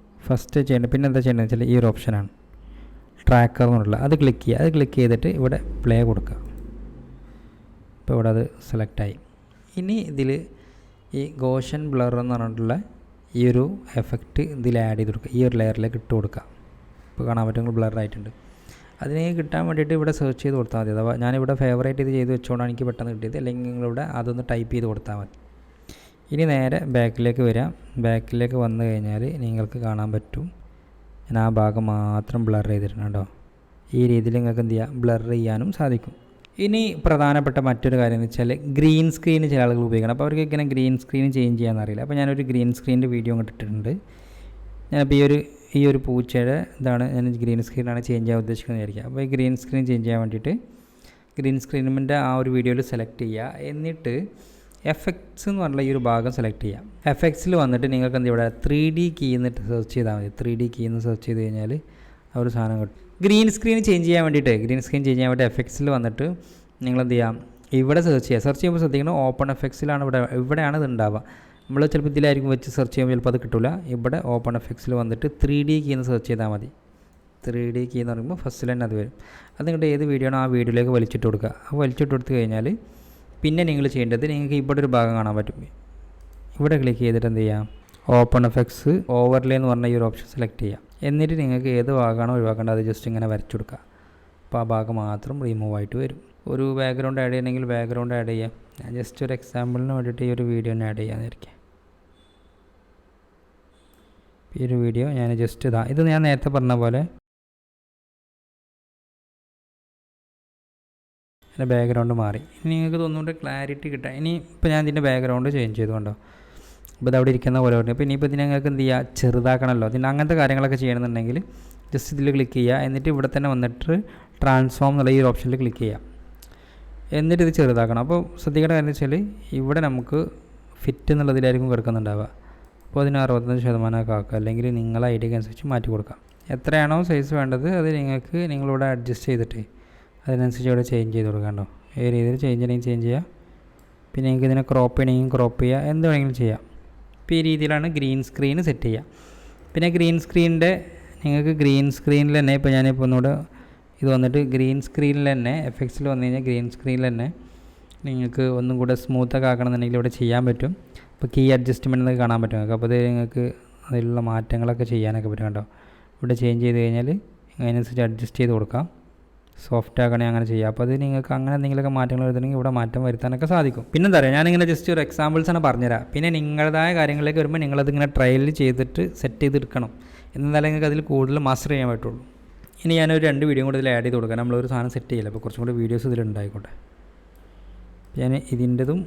A: ഫസ്റ്റ് ചെയ്യേണ്ടത് പിന്നെ എന്താ ചെയ്യേണ്ടത് വെച്ചാൽ ഈ ഒരു ഓപ്ഷനാണ് ട്രാക്കർ എന്നുള്ള, അത് ക്ലിക്ക് ചെയ്യുക. അത് ക്ലിക്ക് ചെയ്തിട്ട് ഇവിടെ പ്ലേ കൊടുക്കുക. ഇപ്പോൾ ഇവിടെ അത് സെലക്റ്റായി. ഇനി ഇതിൽ ഈ ഗോഷൻ ബ്ലർ എന്ന് പറഞ്ഞിട്ടുള്ള ഈ ഒരു എഫക്റ്റ് ഇതിൽ ആഡ് ചെയ്ത് കൊടുക്കുക. ഈ ഒരു ലെയറിലേക്ക് ഇട്ട് കൊടുക്കുക. ഇപ്പോൾ കാണാൻ പറ്റും നിങ്ങൾ ബ്ലർ ആയിട്ടുണ്ട്. അതിന് കിട്ടാൻ വേണ്ടിയിട്ട് ഇവിടെ സെർച്ച് ചെയ്ത് കൊടുത്താൽ മതി. അഥവാ ഞാനിവിടെ ഫേവറേറ്റ് ഇത് ചെയ്ത് വെച്ചുകൊണ്ടാണ് എനിക്ക് പെട്ടെന്ന് കിട്ടിയത്. അല്ലെങ്കിൽ നിങ്ങളിവിടെ അതൊന്ന് ടൈപ്പ് ചെയ്ത് കൊടുത്താൽ മതി. ഇനി നേരെ ബാക്കിലേക്ക് വരാം. ബാക്കിലേക്ക് വന്നു കഴിഞ്ഞാൽ നിങ്ങൾക്ക് കാണാൻ പറ്റും ഞാൻ ആ ഭാഗം മാത്രം ബ്ലർ ചെയ്തിട്ടുണ്ട് കേട്ടോ. ഈ രീതിയിൽ നിങ്ങൾക്ക് എന്ത് ചെയ്യാം, ബ്ലർ ചെയ്യാനും സാധിക്കും. ഇനി പ്രധാനപ്പെട്ട മറ്റൊരു കാര്യം എന്ന് വെച്ചാൽ ഗ്രീൻ സ്ക്രീൻ ചില ആളുകൾ ഉപയോഗിക്കണം. അപ്പോൾ അവർക്ക് ഇങ്ങനെ ഗ്രീൻ സ്ക്രീൻ ചേഞ്ച് ചെയ്യാമെന്നറിയില്ല. അപ്പോൾ ഞാനൊരു ഗ്രീൻ സ്ക്രീനിൻ്റെ വീഡിയോ ഇട്ടിട്ടുണ്ട്. ഞാനിപ്പോൾ ഈ ഒരു പൂച്ചയുടെ ഇതാണ് ഞാൻ ഗ്രീൻ സ്ക്രീനാണ് ചേഞ്ച് ചെയ്യാൻ ഉദ്ദേശിക്കുന്നത് വിചാരിക്കുക. അപ്പോൾ ഈ ഗ്രീൻ സ്ക്രീൻ ചേഞ്ച് ചെയ്യാൻ വേണ്ടിയിട്ട് ഗ്രീൻ സ്ക്രീനിൻ്റെ ആ ഒരു വീഡിയോയിൽ സെലക്ട് ചെയ്യുക. എന്നിട്ട് എഫക്ട്സ് എന്ന് പറഞ്ഞുള്ള ഈ ഒരു ഭാഗം സെലക്ട് ചെയ്യാം. എഫക്ട്സിൽ വന്നിട്ട് നിങ്ങൾക്ക് എന്ത് ഇവിടെ 3D കീ എന്നിട്ട് സെർച്ച് ചെയ്താൽ മതി. 3D കീ എന്ന് സെർച്ച് ചെയ്ത് കഴിഞ്ഞാൽ ആ ഒരു സാധനം കിട്ടും. ഗ്രീൻ സ്ക്രീൻ ചേഞ്ച് ചെയ്യാൻ വേണ്ടിയിട്ട് എഫക്ട്സിൽ വന്നിട്ട് നിങ്ങൾ എന്ത് ചെയ്യാം, ഇവിടെ സെർച്ച് ചെയ്യുക. സെർച്ച് ചെയ്യുമ്പോൾ ശ്രദ്ധിക്കണം ഓപ്പൺ എഫക്ട്സിലാണ് ഇവിടെയാണ് ഇത് ഉണ്ടാവുക. നമ്മൾ ചിലപ്പോൾ ഇതിലായിരിക്കും വെച്ച് സെർച്ച് ചെയ്യുമ്പോൾ ചിലപ്പോൾ അത് കിട്ടില്ല. ഇവിടെ ഓപ്പൺ എഫക്ട്സിൽ വന്നിട്ട് 3D കീ എന്ന് സെർച്ച് ചെയ്താൽ മതി. 3D കീ എന്ന് പറയുമ്പോൾ ഫസ്റ്റിൽ തന്നെ അത് വരും. അത് നിങ്ങളുടെ ഏത് വീഡിയോ ആണോ ആ വീഡിയോയിലേക്ക് വലിച്ചിട്ട് കൊടുക്കുക. അപ്പോൾ വലിച്ചിട്ട് കൊടുത്തു കഴിഞ്ഞാൽ പിന്നെ നിങ്ങൾ ചെയ്യേണ്ടത് നിങ്ങൾക്ക് ഇവിടെ ഒരു ഭാഗം കാണാൻ പറ്റും. ഇവിടെ ക്ലിക്ക് ചെയ്തിട്ട് എന്ത് ചെയ്യാം, ഓപ്പൺ എഫക്ട്സ് ഓവർലേ എന്ന് പറഞ്ഞ ഈ ഒരു ഓപ്ഷൻ സെലക്ട് ചെയ്യാം. എന്നിട്ട് നിങ്ങൾക്ക് ഏത് ഭാഗമാണോ ഒഴിവാക്കേണ്ടത് അത് ജസ്റ്റ് ഇങ്ങനെ വരച്ചു കൊടുക്കുക. അപ്പോൾ ആ ഭാഗം മാത്രം റിമൂവ് ആയിട്ട് വരും. ഒരു ബാക്ക്ഗ്രൗണ്ട് ആഡ് ചെയ്യണമെങ്കിൽ ബാക്ക്ഗ്രൗണ്ട് ആഡ് ചെയ്യാം. ഞാൻ ജസ്റ്റ് ഒരു എക്സാമ്പിളിന് വേണ്ടിയിട്ട് ഈ ഒരു വീഡിയോ ആഡ് ചെയ്യാമെന്നിരിക്കാം. ഈ ഒരു വീഡിയോ ഞാൻ ജസ്റ്റ് ഇത് ഞാൻ നേരത്തെ പറഞ്ഞ പോലെ എൻ്റെ ബാക്ക്ഗ്രൗണ്ട് മാറി. ഇനി നിങ്ങൾക്ക് തോന്നുന്നുണ്ട് ക്ലാരിറ്റി കിട്ടാം. ഇനി ഇപ്പോൾ ഞാൻ ഇതിൻ്റെ ബാക്ക്ഗ്രൗണ്ട് ചേഞ്ച് ചെയ്തുകൊണ്ടോ അപ്പോൾ ഇത് അവിടെ ഇരിക്കുന്ന പോലെ പറഞ്ഞു. അപ്പോൾ ഇനിയിപ്പോൾ ഇതിനെ നിങ്ങൾക്ക് എന്ത് ചെയ്യുക, ചെറുതാക്കണമല്ലോ. ഇതിന് അങ്ങനത്തെ കാര്യങ്ങളൊക്കെ ചെയ്യണമെന്നുണ്ടെങ്കിൽ ജസ്റ്റ് ഇതിൽ ക്ലിക്ക് ചെയ്യുക. എന്നിട്ട് ഇവിടെ തന്നെ വന്നിട്ട് ട്രാൻസ്ഫോം എന്നുള്ള ഈ ഒരു ഓപ്ഷനിൽ ക്ലിക്ക് ചെയ്യാം. എന്നിട്ട് ഇത് ചെറുതാക്കണം. അപ്പോൾ ശ്രദ്ധിക്കേണ്ട കാര്യം വെച്ചാൽ ഇവിടെ നമുക്ക് ഫിറ്റ് എന്നുള്ളതിലായിരിക്കും കിടക്കുന്നുണ്ടാവുക. അപ്പോൾ അതിന് 65% ആക്കുക. അല്ലെങ്കിൽ നിങ്ങളെ ഐഡിയക്ക് അനുസരിച്ച് മാറ്റി കൊടുക്കാം. എത്രയാണോ സൈസ് വേണ്ടത് അത് നിങ്ങൾക്ക് നിങ്ങളിവിടെ അഡ്ജസ്റ്റ് ചെയ്തിട്ട് അതിനനുസരിച്ച് ഇവിടെ ചേഞ്ച് ചെയ്ത് കൊടുക്കാമല്ലോ. ഏത് രീതിയിൽ ചേഞ്ച് ചെയ്യണമെങ്കിൽ ചേഞ്ച് ചെയ്യുക. പിന്നെ നിങ്ങൾക്ക് ഇതിനെ ക്രോപ്പ് ചെയ്യണമെങ്കിൽ ക്രോപ്പ് ചെയ്യുക, എന്ത് വേണമെങ്കിലും ചെയ്യാം. ഇപ്പോൾ ഈ രീതിയിലാണ് ഗ്രീൻ സ്ക്രീൻ സെറ്റ് ചെയ്യുക. പിന്നെ ഗ്രീൻ സ്ക്രീനിൻ്റെ നിങ്ങൾക്ക് ഗ്രീൻ സ്ക്രീനിൽ തന്നെ ഇപ്പോൾ ഞാനിപ്പോൾ ഒന്നുകൂടെ ഇത് വന്നിട്ട് ഗ്രീൻ സ്ക്രീനിൽ തന്നെ എഫക്ട്സിൽ വന്നു കഴിഞ്ഞാൽ ഗ്രീൻ സ്ക്രീനിൽ തന്നെ നിങ്ങൾക്ക് ഒന്നും കൂടെ സ്മൂത്തൊക്കെ ആക്കണമെന്നുണ്ടെങ്കിൽ ഇവിടെ ചെയ്യാൻ പറ്റും. ഇപ്പോൾ കീ അഡ്ജസ്റ്റ്മെൻറ്റ് എന്നൊക്കെ കാണാൻ പറ്റും. അപ്പോൾ അത് നിങ്ങൾക്ക് അതിലുള്ള മാറ്റങ്ങളൊക്കെ ചെയ്യാനൊക്കെ പറ്റും കേട്ടോ. ഇവിടെ ചേഞ്ച് ചെയ്ത് കഴിഞ്ഞാൽ അതിനനുസരിച്ച് അഡ്ജസ്റ്റ് ചെയ്ത് കൊടുക്കാം. സോഫ്റ്റ് ആക്കണേ അങ്ങനെ ചെയ്യാം. അപ്പോൾ അത് നിങ്ങൾക്ക് അങ്ങനെ എന്തെങ്കിലുമൊക്കെ മാറ്റങ്ങൾ വരുത്തണമെങ്കിൽ ഇവിടെ മാറ്റം വരുത്താനൊക്കെ സാധിക്കും. പിന്നെ എന്താ പറയുക, ഞാനിങ്ങനെ ജസ്റ്റ് ഒരു എക്സാമ്പിൾസാണ് പറഞ്ഞുതരാം. പിന്നെ നിങ്ങളുടേതായ കാര്യങ്ങളിലേക്ക് വരുമ്പോൾ നിങ്ങളതിങ്ങനെ ട്രയൽ ചെയ്തിട്ട് സെറ്റ് ചെയ്തെടുക്കണം. എന്നാലേ നിങ്ങൾക്ക് അതിൽ കൂടുതൽ മാസ്റ്റർ ചെയ്യാൻ പറ്റുള്ളൂ. ഇനി ഞാനൊരു 2 വീഡിയോ കൂടെ ഇതിൽ ആഡ് ചെയ്ത് കൊടുക്കാം. നമ്മളൊരു സാധനം സെറ്റ് ചെയ്യില്ല, അപ്പോൾ കുറച്ചും കൂടി വീഡിയോസ് ഇതിലുണ്ടായിക്കോട്ടെ. ഞാൻ ഇതിൻ്റെതും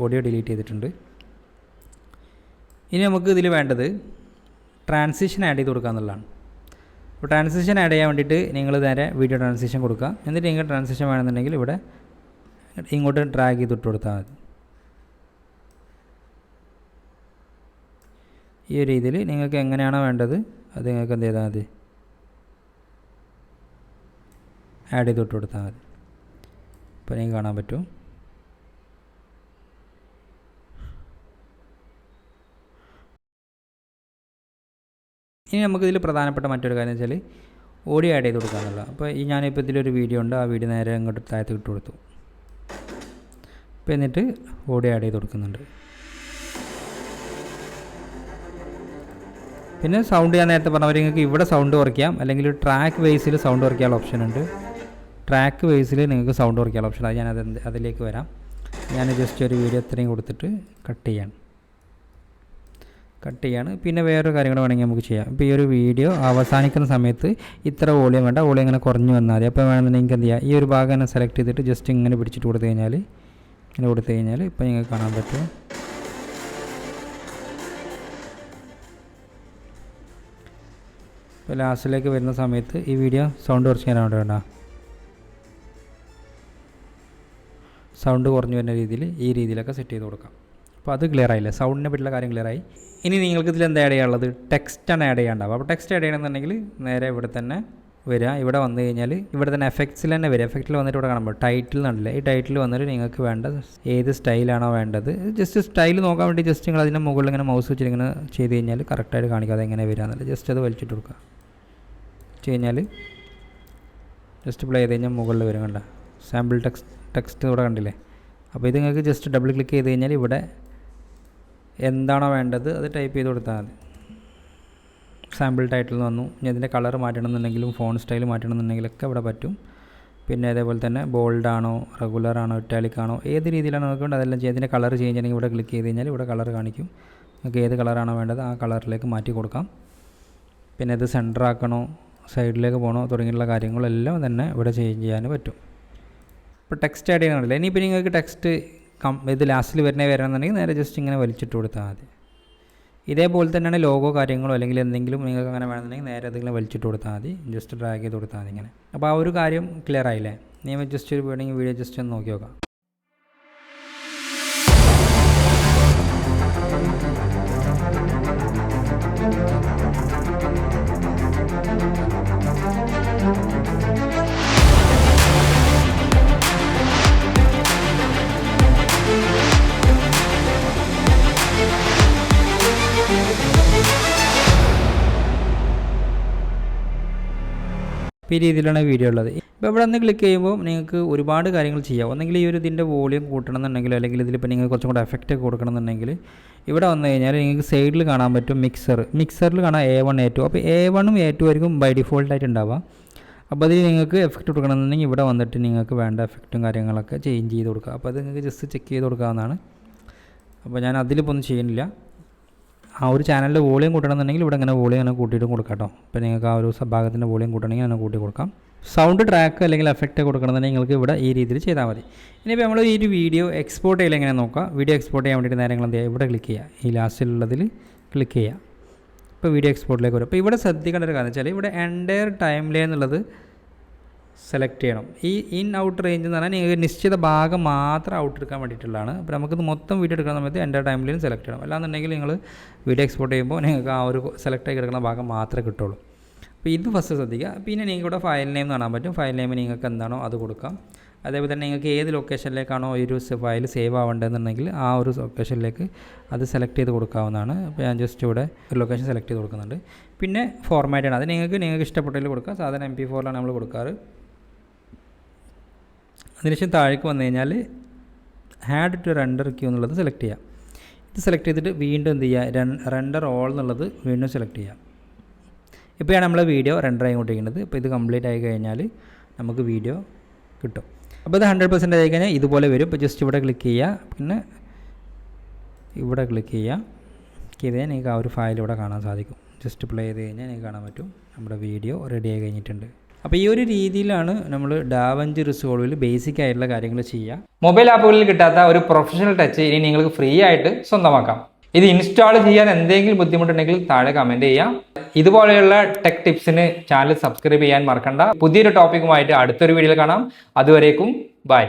A: ഓഡിയോ ഡിലീറ്റ് ചെയ്തിട്ടുണ്ട്. ഇനി നമുക്ക് ഇതിൽ വേണ്ടത് ട്രാൻസിഷൻ ആഡ് ചെയ്ത് കൊടുക്കുക എന്നുള്ളതാണ്. അപ്പോൾ ട്രാൻസിഷൻ ആഡ് ചെയ്യാൻ വേണ്ടിയിട്ട് നിങ്ങൾ നേരെ വീഡിയോ ട്രാൻസിഷൻ കൊടുക്കുക. എന്നിട്ട് നിങ്ങൾക്ക് ട്രാൻസിഷൻ വേണമെന്നുണ്ടെങ്കിൽ ഇവിടെ ഇങ്ങോട്ട് ഡ്രാഗ് ചെയ്തിട്ട് കൊടുത്താൽ മതി. ഈ ഒരു രീതിയിൽ നിങ്ങൾക്ക് എങ്ങനെയാണോ വേണ്ടത് അത് നിങ്ങൾക്ക് എന്ത് ചെയ്താൽ മതി, ആഡ് ചെയ്തിട്ട് കൊടുത്താൽ മതി. ഇപ്പോൾ നിങ്ങൾക്ക് കാണാൻ പറ്റും.
B: ഇനി നമുക്കിതിൽ പ്രധാനപ്പെട്ട മറ്റൊരു കാര്യം വെച്ചാൽ ഓഡിയോ ആഡ് ചെയ്ത് കൊടുക്കാമെന്നുള്ള. അപ്പോൾ ഞാനിപ്പോൾ ഇതിലൊരു വീഡിയോ ഉണ്ട്, ആ വീഡിയോ നേരെ അങ്ങോട്ട് താഴത്ത് ഇട്ട് കൊടുത്തു. അപ്പോൾ എന്നിട്ട് ഓഡിയോ ആഡ് ചെയ്ത് കൊടുക്കുന്നുണ്ട്. പിന്നെ സൗണ്ട് ഞാൻ നേരത്തെ പറഞ്ഞ പോലെ നിങ്ങൾക്ക് ഇവിടെ സൗണ്ട് കുറയ്ക്കാം, അല്ലെങ്കിൽ ട്രാക്ക് ബേസിൽ സൗണ്ട് കുറയ്ക്കാനുള്ള ഓപ്ഷൻ ഉണ്ട്. ട്രാക്ക് ബേസിൽ നിങ്ങൾക്ക് സൗണ്ട് കുറയ്ക്കാനുള്ള ഓപ്ഷൻ, അത് ഞാൻ അതിലേക്ക് വരാം. ഞാൻ ജസ്റ്റ് ഒരു വീഡിയോ ഇത്രയും കൊടുത്തിട്ട് കട്ട് ചെയ്യാണ്. പിന്നെ വേറൊരു കാര്യങ്ങൾ വേണമെങ്കിൽ നമുക്ക് ചെയ്യാം. ഇപ്പോൾ ഈ ഒരു വീഡിയോ അവസാനിക്കുന്ന സമയത്ത് ഇത്ര വോളിയം വേണ്ട, വോളിയം ഇങ്ങനെ കുറഞ്ഞു വന്നാൽ മതി. അപ്പോൾ വേണമെന്നുണ്ടെങ്കിൽ എന്ത് ചെയ്യുക, ഈ ഒരു ഭാഗം തന്നെ സെലക്ട് ചെയ്തിട്ട് ജസ്റ്റ് ഇങ്ങനെ പിടിച്ചിട്ട് കൊടുത്തു കഴിഞ്ഞാൽ ഇപ്പോൾ നിങ്ങൾക്ക് കാണാൻ പറ്റും. ഇപ്പോൾ ലാസ്റ്റിലേക്ക് വരുന്ന സമയത്ത് ഈ വീഡിയോ സൗണ്ട് കുറച്ച് ഞാൻ അവിടെ വേണ്ട, സൗണ്ട് കുറഞ്ഞു വരുന്ന രീതിയിൽ ഈ രീതിയിലൊക്കെ സെറ്റ് ചെയ്ത് കൊടുക്കാം. അപ്പോൾ അത് ക്ലിയർ ആയില്ലേ, സൗണ്ടിനെ പറ്റിയുള്ള കാര്യം ക്ലിയർ ആയി. ഇനി നിങ്ങൾക്ക് ഇതിൽ എന്താ ആഡ് ചെയ്യാനുള്ളത്, ടെക്സ്റ്റാണ് ആഡ് ചെയ്യേണ്ടത്. അപ്പോൾ ടെക്സ്റ്റ് ആഡ് ചെയ്യണമെന്നുണ്ടെങ്കിൽ നേരെ ഇവിടെ തന്നെ വരിക. ഇവിടെ വന്നു കഴിഞ്ഞാൽ ഇവിടെ തന്നെ എഫക്ട്സിൽ തന്നെ വരിക. എഫക്റ്റിൽ വന്നിട്ട് ഇവിടെ കാണുമ്പോൾ ടൈറ്റിൽ എന്നുണ്ടല്ലേ, ഈ ടൈറ്റിൽ വന്നിട്ട് നിങ്ങൾക്ക് വേണ്ട ഏത് സ്റ്റൈലാണോ വേണ്ടത്, ജസ്റ്റ് സ്റ്റൈൽ നോക്കാൻ വേണ്ടി ജസ്റ്റ് നിങ്ങൾ അതിൻ്റെ മുകളിൽ ഇങ്ങനെ മൗസ് വെച്ചിട്ട് ഇങ്ങനെ ചെയ്ത് കഴിഞ്ഞാൽ കറക്റ്റായിട്ട് കാണിക്കാതെ എങ്ങനെ വരിക എന്നുള്ളത് ജസ്റ്റ് അത് വലിച്ചിട്ട് കൊടുക്കുക. വെച്ച് കഴിഞ്ഞാൽ ജസ്റ്റ് പ്ലേ ചെയ്ത് കഴിഞ്ഞാൽ മുകളിൽ വരും, കണ്ട സാമ്പിൾ ടെക്സ്റ്റ് ഇവിടെ കണ്ടില്ലേ. അപ്പോൾ ഇത് നിങ്ങൾക്ക് ജസ്റ്റ് ഡബിൾ ക്ലിക്ക് ചെയ്ത് കഴിഞ്ഞാൽ ഇവിടെ എന്താണോ വേണ്ടത് അത് ടൈപ്പ് ചെയ്ത് കൊടുത്താൽ മതി. സാമ്പിൾ ടൈറ്റിൽ വന്നു. ഇനി അതിൻ്റെ കളർ മാറ്റണമെന്നുണ്ടെങ്കിലും ഫോൺ സ്റ്റൈൽ മാറ്റണമെന്നുണ്ടെങ്കിലൊക്കെ ഇവിടെ പറ്റും. പിന്നെ അതേപോലെ തന്നെ ബോൾഡാണോ റെഗുലർ ആണോ ഇറ്റാലിക് ആണോ ഏത് രീതിയിലാണോ നോക്കേണ്ടത് അതെല്ലാം ചെയ്ത് ഇതിൻ്റെ കളർ ചേഞ്ച് ചെയ്യണമെങ്കിൽ ഇവിടെ ക്ലിക്ക് ചെയ്ത് കഴിഞ്ഞാൽ ഇവിടെ കളർ കാണിക്കും. നിങ്ങൾക്ക് ഏത് കളറാണോ വേണ്ടത് ആ കളറിലേക്ക് മാറ്റി കൊടുക്കാം. പിന്നെ ഇത് സെൻറ്റർ ആക്കണോ സൈഡിലേക്ക് പോകണോ തുടങ്ങിയുള്ള കാര്യങ്ങളെല്ലാം തന്നെ ഇവിടെ ചേഞ്ച് ചെയ്യാൻ പറ്റും. ഇപ്പോൾ ടെക്സ്റ്റ് ആഡ് ചെയ്യണമല്ലോ. ഇനിയിപ്പോൾ നിങ്ങൾക്ക് ടെക്സ്റ്റ് ഇത് ലാസ്റ്റിൽ വരണമെന്നുണ്ടെങ്കിൽ നേരെ ജസ്റ്റ് ഇങ്ങനെ വലിച്ചിട്ട് കൊടുത്താൽ മതി. ഇതേപോലെ തന്നെയാണ് ലോഗോ കാര്യങ്ങളോ അല്ലെങ്കിൽ എന്തെങ്കിലും നിങ്ങൾക്ക് അങ്ങനെ വേണമെന്നുണ്ടെങ്കിൽ നേരെ എന്തെങ്കിലും വലിച്ചിട്ട് കൊടുത്താൽ മതി, ജസ്റ്റ് ഡ്രാഗ് ചെയ്ത് കൊടുത്താൽ മതി ഇങ്ങനെ. അപ്പോൾ ആ ഒരു കാര്യം ക്ലിയർ ആയില്ലേ. ഞാൻ ജസ്റ്റ് ഒരു വേണമെങ്കിൽ വീഡിയോ ജസ്റ്റ് ഒന്ന് നോക്കി നോക്കാം. ഈ രീതിയിലാണ് വീഡിയോ ഉള്ളത്. ഇപ്പോൾ ഇവിടെ നിന്ന് ക്ലിക്ക് ചെയ്യുമ്പോൾ നിങ്ങൾക്ക് ഒരുപാട് കാര്യങ്ങൾ ചെയ്യാം. ഒന്നെങ്കിൽ ഈ ഒരു ഇതിൻ്റെ വോളിയം കൂട്ടണമെന്നുണ്ടെങ്കിലോ അല്ലെങ്കിൽ ഇതിലിപ്പോൾ നിങ്ങൾക്ക് കുറച്ചും കൂടെ എഫക്റ്റ് കൊടുക്കണമെന്നുണ്ടെങ്കിൽ ഇവിടെ വന്നു കഴിഞ്ഞാൽ നിങ്ങൾക്ക് സൈഡിൽ കാണാൻ പറ്റും മിക്സറിൽ കാണാം A1 A2. അപ്പോൾ A1ഉം A2 ആയിരിക്കും ബൈ ഡിഫോൾട്ടായിട്ട് ഉണ്ടാവുക. അപ്പോൾ അതിൽ നിങ്ങൾക്ക് എഫക്റ്റ് കൊടുക്കണമെന്നുണ്ടെങ്കിൽ ഇവിടെ വന്നിട്ട് നിങ്ങൾക്ക് വേണ്ട എഫക്റ്റും കാര്യങ്ങളൊക്കെ ചേഞ്ച് ചെയ്ത് കൊടുക്കുക. അപ്പോൾ അത് നിങ്ങൾക്ക് ജസ്റ്റ് ചെക്ക് ചെയ്ത് കൊടുക്കാവുന്നതാണ്. അപ്പോൾ ഞാൻ അതിലിപ്പോൾ ഒന്നും ചെയ്യുന്നില്ല. ആ ഒരു ചാനലിൻ്റെ വോളിയം കൂട്ടണമെന്നുണ്ടെങ്കിൽ ഇവിടെ ഇങ്ങനെ വോളിയം അങ്ങനെ കൂട്ടിയിട്ടും കൊടുക്കാം കേട്ടോ. അപ്പോൾ നിങ്ങൾക്ക് ആ ഒരു ഭാഗത്തിൻ്റെ വോളിയം കൂട്ടണമെങ്കിൽ അങ്ങനെ കൂട്ടി കൊടുക്കാം. സൗണ്ട് ട്രാക്ക് അല്ലെങ്കിൽ എഫക്റ്റ് കൊടുക്കണമെന്നുണ്ടെങ്കിൽ നിങ്ങൾക്ക് ഇവിടെ ഈ രീതിയിൽ ചെയ്താൽ മതി. ഇനിയിപ്പോൾ നമ്മൾ ഈ ഒരു വീഡിയോ എക്സ്പോർട്ട് ചെയ്യൽ എങ്ങനെ നോക്കാം. വീഡിയോ എക്സ്പോർട്ട് ചെയ്യാൻ വേണ്ടിയിട്ട് നേരെ എന്ത് ചെയ്യുക, ഇവിടെ ക്ലിക്ക് ചെയ്യുക, ഈ ലാസ്റ്റിലുള്ളതിൽ ക്ലിക്ക് ചെയ്യുക. ഇപ്പോൾ വീഡിയോ എക്സ്പോർട്ടിലേക്ക് വരും. അപ്പോൾ ഇവിടെ ശ്രദ്ധിക്കേണ്ട ഒരു കാര്യം വെച്ചാൽ ഇവിടെ എൻ്റയർ ടൈം ലൈൻ എന്നുള്ളത് സെലക്ട് ചെയ്യണം. ഈ ഇൻ ഔട്ട് റേഞ്ച് എന്ന് പറഞ്ഞാൽ നിങ്ങൾക്ക് നിശ്ചിത ഭാഗം മാത്രം ഔട്ട് എടുക്കാൻ വേണ്ടിയിട്ടുള്ളതാണ്. അപ്പോൾ നമുക്കിത് മൊത്തം വീഡിയോ എടുക്കുന്ന സമയത്ത് എൻ്റെ ടൈമിലും സെലക്ട് ചെയ്യണം. അല്ലാന്നുണ്ടെങ്കിൽ നിങ്ങൾ വീഡിയോ എക്സ്പോർട്ട് ചെയ്യുമ്പോൾ നിങ്ങൾക്ക് ആ ഒരു സെലക്ട് ആയി കിടക്കുന്ന ഭാഗം മാത്രമേ കിട്ടുള്ളൂ. അപ്പോൾ ഇത് ഫസ്റ്റ് ശ്രദ്ധിക്കുക. പിന്നെ നിങ്ങൾക്ക് ഇവിടെ ഫയൽ നെയിം കാണാൻ പറ്റും. ഫയൽ നെയിം നിങ്ങൾക്ക് എന്താണോ അത് കൊടുക്കാം. അതേപോലെ തന്നെ നിങ്ങൾക്ക് ഏത് ലൊക്കേഷനിലേക്കാണോ ഈ ഒരു ഫയൽ സേവ് ആവേണ്ടതെന്നുണ്ടെങ്കിൽ ആ ഒരു ലൊക്കേഷനിലേക്ക് അത് സെലക്ട് ചെയ്ത് കൊടുക്കാവുന്നതാണ്. അപ്പോൾ ഞാൻ ജസ്റ്റ് ഇവിടെ ഒരു ലൊക്കേഷൻ സെലക്ട് ചെയ്ത് കൊടുക്കുന്നുണ്ട്. പിന്നെ ഫോർമാറ്റാണ്, അത് നിങ്ങൾക്ക് ഇഷ്ടപ്പെട്ടതിൽ കൊടുക്കാം. സാധാരണ MP4 നമ്മൾ കൊടുക്കാറ്. അതിനുശേഷം താഴേക്ക് വന്നു കഴിഞ്ഞാൽ ആഡ് ടു റെൻഡർ ക്യൂ എന്നുള്ളത് സെലക്ട് ചെയ്യാം. ഇത് സെലക്ട് ചെയ്തിട്ട് വീണ്ടും എന്ത് ചെയ്യുക, റെൻഡർ ഓൾ എന്നുള്ളത് വീണ്ടും സെലക്ട് ചെയ്യാം. ഇപ്പോഴാണ് നമ്മൾ വീഡിയോ റെൻഡർ ആയിക്കൊണ്ടിരിക്കുന്നത്. ഇപ്പോൾ ഇത് കംപ്ലീറ്റ് ആയി കഴിഞ്ഞാൽ നമുക്ക് വീഡിയോ കിട്ടും. അപ്പോൾ ഇത് 100% ആയി കഴിഞ്ഞാൽ ഇതുപോലെ വരും. ഇപ്പോൾ ജസ്റ്റ് ഇവിടെ ക്ലിക്ക് ചെയ്യുക, പിന്നെ ഇവിടെ ക്ലിക്ക് ചെയ്താൽ നിങ്ങൾക്ക് ആ ഒരു ഫയൽ ഇവിടെ കാണാൻ സാധിക്കും. ജസ്റ്റ് പ്ലേ ചെയ്ത് കഴിഞ്ഞാൽ നിങ്ങൾക്ക് കാണാൻ പറ്റും നമ്മുടെ വീഡിയോ റെഡി ആയി കഴിഞ്ഞിട്ടുണ്ട്. അപ്പോൾ ഈ ഒരു രീതിയിലാണ് നമ്മൾ ഡാവിഞ്ചി റിസോൾവിൽ ബേസിക് ആയിട്ടുള്ള കാര്യങ്ങൾ ചെയ്യുക.
A: മൊബൈൽ ആപ്പുകളിൽ കിട്ടാത്ത ഒരു പ്രൊഫഷണൽ ടച്ച് ഇനി നിങ്ങൾക്ക് ഫ്രീ ആയിട്ട് സ്വന്തമാക്കാം. ഇത് ഇൻസ്റ്റാൾ ചെയ്യാൻ എന്തെങ്കിലും ബുദ്ധിമുട്ടുണ്ടെങ്കിൽ താഴെ കമൻറ്റ് ചെയ്യാം. ഇതുപോലെയുള്ള ടെക് ടിപ്സിന് ചാനൽ സബ്സ്ക്രൈബ് ചെയ്യാൻ മറക്കണ്ട. പുതിയൊരു ടോപ്പിക്കുമായിട്ട് അടുത്തൊരു വീഡിയോയിൽ കാണാം. അതുവരേക്കും ബൈ.